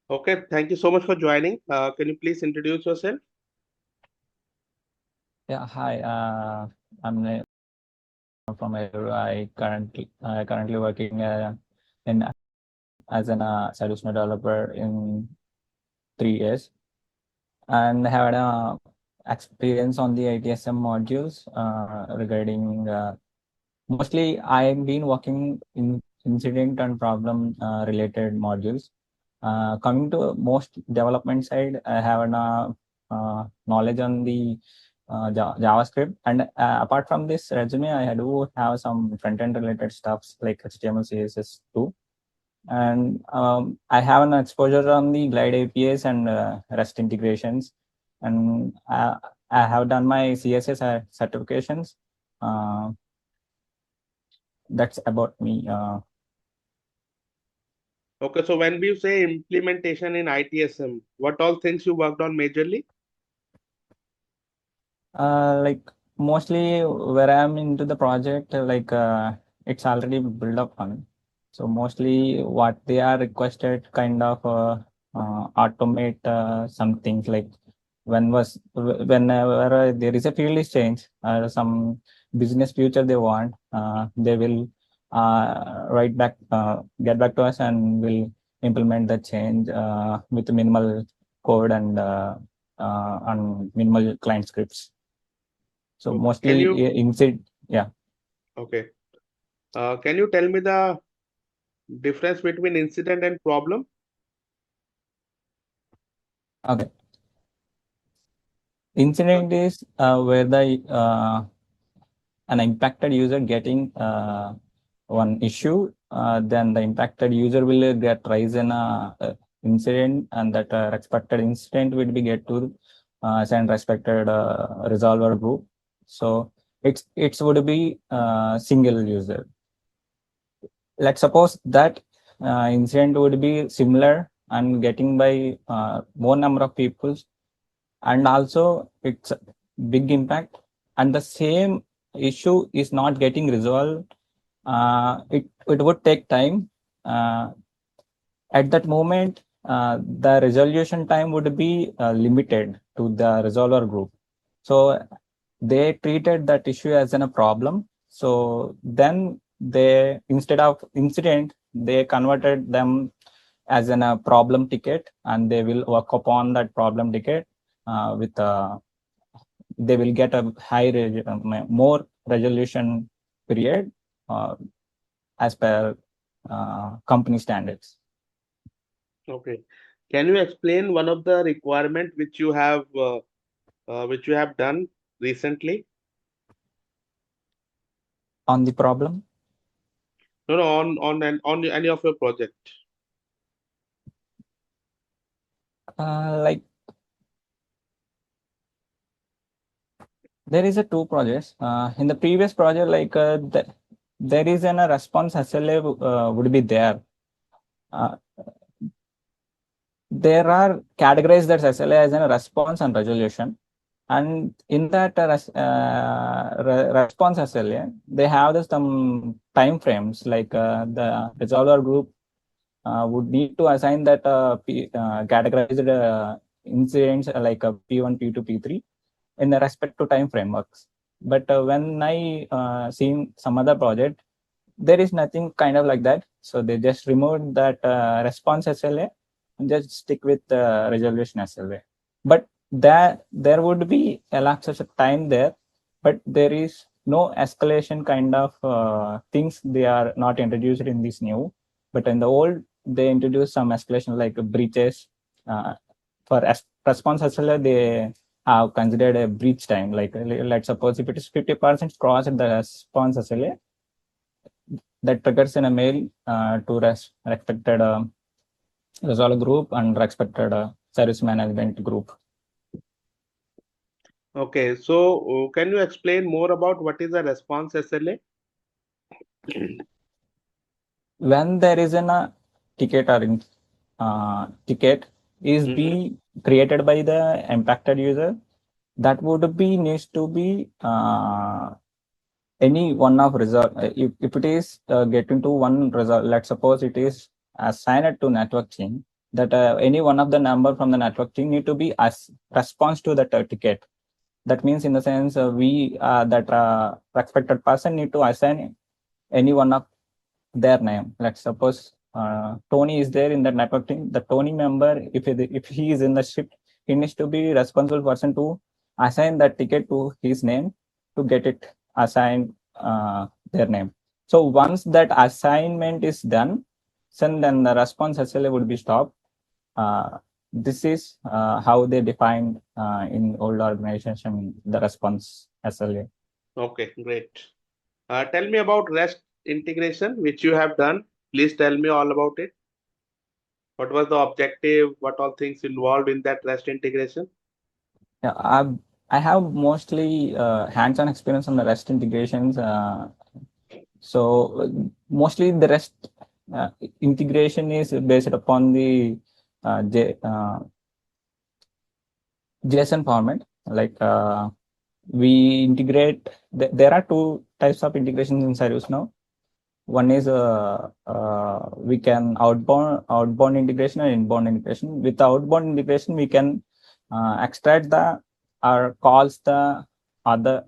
Okay, thank you so much for joining. Can you please introduce yourself? Yeah, hi. I'm from Euro. I currently working in as an ServiceNow developer in 3 years, and had a experience on the ITSM modules regarding mostly I've been working in incident and problem related modules. Coming to most development side, I have an knowledge on the JavaScript, and apart from this resume, I do have some front end related stuffs like HTML, CSS too, and I have an exposure on the Glide APIs and REST integrations, and I have done my CSS certifications. Uh, that's about me. Okay, so when we say implementation in ITSM, what all things you worked on majorly? Like mostly where I'm into the project, it's already built up on. So mostly what they are requested kind of automate some things like whenever there is a field is change, some business future they want, they will get back to us and will implement the change with minimal code and on minimal client scripts. So Okay, can mostly you yeah. okay? Can you tell me the difference between incident and problem? Okay. Uh, Incident is where the an impacted user getting one issue, then the impacted user will get raise an incident, and that expected incident will be get to send respected resolver group. So it's would be single user. Let's suppose that incident would be similar and getting by more number of people, and also it's a big impact, and the same issue is not getting resolved. It would take time. At that moment, the resolution time would be limited to the resolver group. So they treated that issue as a problem. So then they, instead of incident, they converted them as a problem ticket, and they will work upon that problem ticket with they will get a more resolution period uh, as per company standards. okay, can you explain one of the requirement which you have done recently? On the problem, No, no, on any of your project. like there is a two projects in the previous project, there is a response SLA would be there. uh, there are categorized that SLA as a response and resolution, and in that response SLA, they have some time frames, like the resolver group would need to assign that categorized incidents like P1, P2, P3 in the respect to time frameworks. But when I seen some other project, there is nothing kind of like that. So they just removed that response SLA and just stick with the resolution SLA. But there would be elapses of time there, but there is no escalation kind of things. They are not introduced in this new, but in the old they introduced some escalation like breaches. For response SLA, they have considered a breach time. Like let's suppose if it is 50% crossed the response SLA, that triggers in a mail to respected resolve group and respected service management group. Okay, so can you explain more about what is a response SLA? When there is an ticket or ticket is Mm-hmm. being created by the impacted user, that would be needs to be any one of result. If it is getting to one result, let's suppose it is assigned to network chain, that any one of the number from the network team need to be as response to that ticket. That means in the sense we that respected person need to assign any one of their name. Let's suppose Tony is there in the network team. The Tony member, if he is in the shift, he needs to be responsible person to assign that ticket to his name to get it assigned their name. So once that assignment is done, then the response SLA would be stopped. This is how they defined in old organization the response SLA. Okay, great. Tell me about REST integration, which you have done. Please tell me all about it. What was the objective? What all things involved in that REST integration? Yeah, I have mostly hands-on experience on the REST integrations. So mostly the REST integration is based upon the JSON format. Like we integrate. There are two types of integrations in ServiceNow. One is we can outbound integration and inbound integration. With the outbound integration, we can extract the or calls the other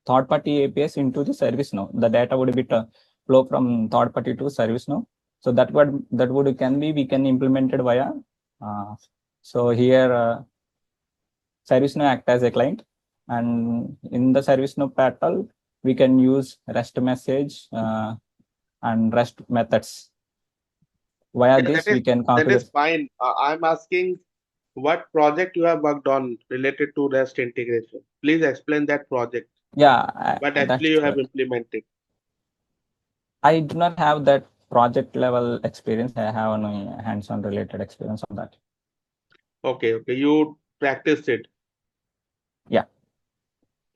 third-party APIs into the ServiceNow. The data would be flow from third-party to ServiceNow. So that would can be we can implement it via. So here ServiceNow act as a client, and in the ServiceNow portal we can use REST message and REST methods. Via Yeah, this, we can that is configure. fine. I'm asking what project you have worked on related to REST integration. Please explain that project. Yeah, What actually that's. you have implemented. I do not have that project level experience. I have no hands-on related experience on that. Okay, okay. You practiced it. Yeah.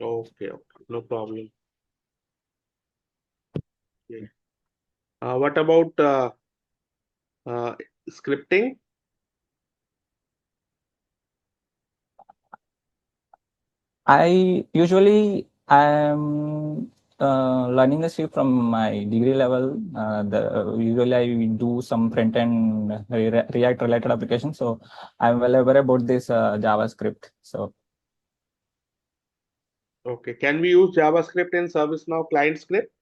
Okay, okay. No problem. Yeah. What about uh, scripting? I usually am learning the script from my degree level. Usually I do some front end React related applications, so I'm well aware about this JavaScript. So Okay. Can we use JavaScript in ServiceNow client script?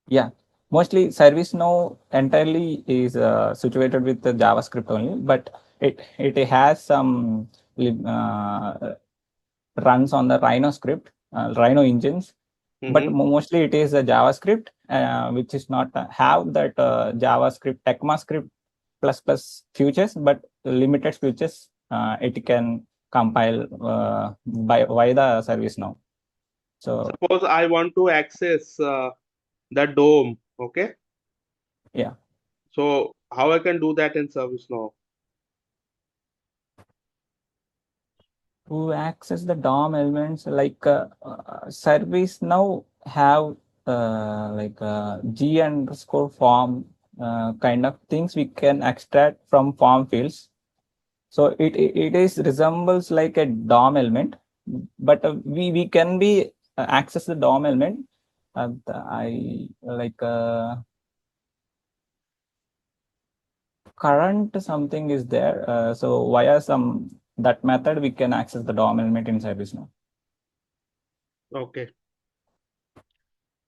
yeah, mostly ServiceNow entirely is situated with the JavaScript only, but it has some runs on the Rhino script, Rhino engines, but Mm-hmm. mostly it is a JavaScript, which is not have that JavaScript ECMAScript plus features, but limited features it can compile by the ServiceNow. So Suppose I want to access the DOM. Okay. yeah, So how I can do that in ServiceNow? to access the DOM elements, like ServiceNow have like G underscore form kind of things we can extract from form fields. So it is resembles like a DOM element, but we can be access the DOM element. I like current something is there. So via some that method we can access the DOM element in ServiceNow. Okay.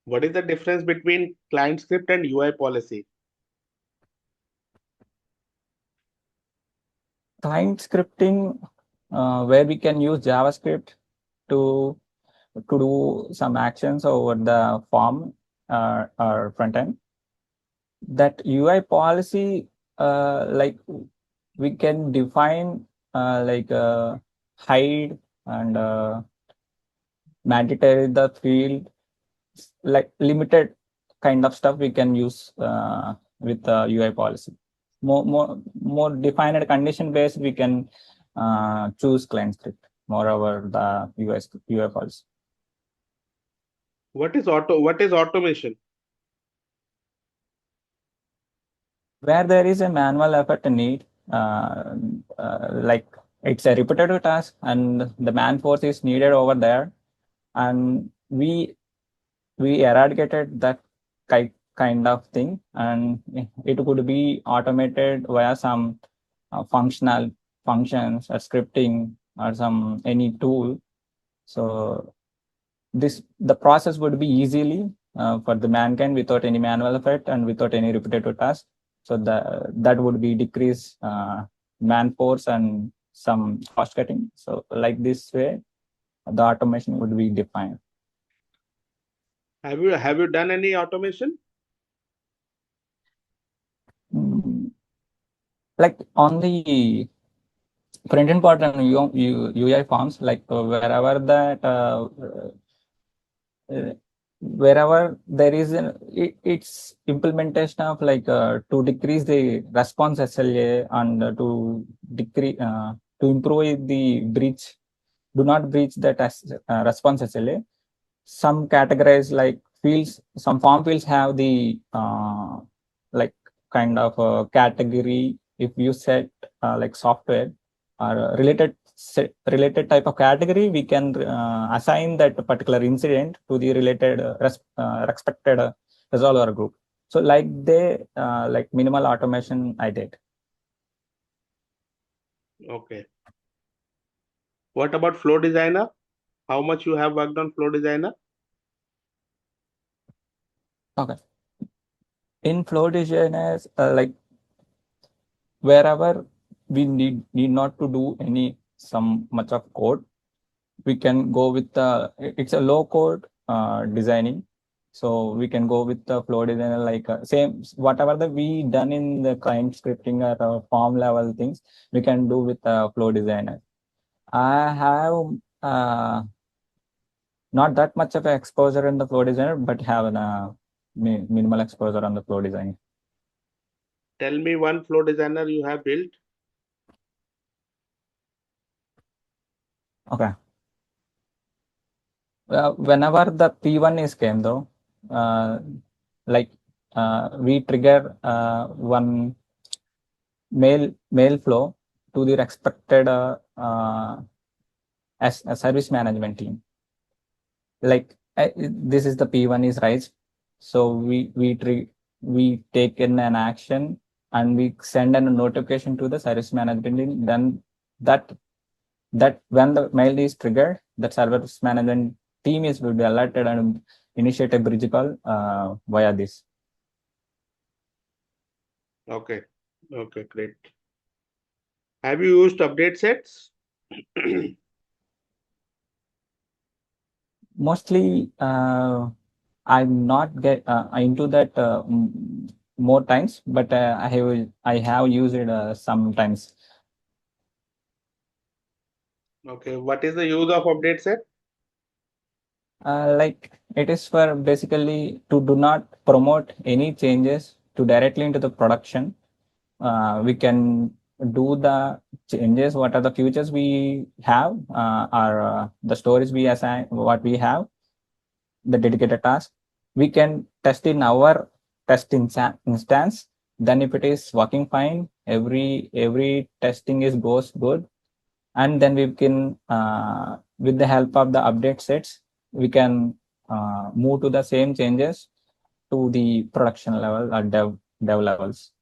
What is the difference between client script and UI policy? Client scripting, where we can use JavaScript to do some actions over the form or front end. That UI policy, like we can define like hide and mandatory the field, like limited kind of stuff we can use with the UI policy. More defined condition based we can choose client script moreover the UI policy. What is automation? Where there is a manual effort need, like it's a repetitive task and the man force is needed over there, and we eradicated that kind of thing, and it could be automated via some functional functions or scripting or some any tool. So the process would be easily for the mankind without any manual effort and without any repetitive task. So that would be decrease man force and some cost cutting. So like this way, the automation would be defined. Have you done any automation? Like on the front end part and UI forms, like wherever that wherever there is its implementation of like to decrease the response SLA and to decrease to improve the breach, do not breach that response SLA. Some categories like fields, some form fields have the like kind of a category. If you set like software or related type of category, we can assign that particular incident to the related expected resolver group. So like they like minimal automation I did. Okay. What about Flow Designer? How much you have worked on Flow Designer? Okay. In Flow Designers, like wherever we need not to do any some much of code, we can go with the it's a low code designing. So we can go with the Flow Designer, like same whatever that we done in the client scripting or form level things, we can do with the Flow Designer. I have not that much of exposure in the Flow Designer, but have an minimal exposure on the Flow Design. Tell me one Flow Designer you have built. Okay. Whenever the P1 is came though, like we trigger one mail flow to the expected as a service management team. Like this is the P1 is raised, so we take in an action and we send a notification to the service management team. Then that when the mail is triggered, the service management team will be alerted and initiate a bridge call via this. Okay. Okay, great. Have you used update sets? Mostly, I'm not get into that more times, but I have used it sometimes. Okay, what is the use of update set? Like it is for basically to do not promote any changes to directly into the production. We can do the changes, what are the futures we have, or the stories we assign, what we have, the dedicated task. We can test in our test instance. Then if it is working fine, every testing is goes good, and then we can with the help of the update sets, we can move to the same changes to the production level or dev levels.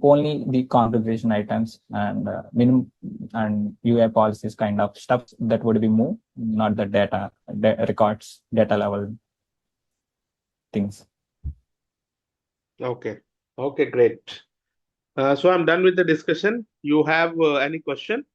Only the configuration items and minimum and UI policies kind of stuff that would be moved, not the data records, data level things. Okay. Okay, great. So I'm done with the discussion. You have any question?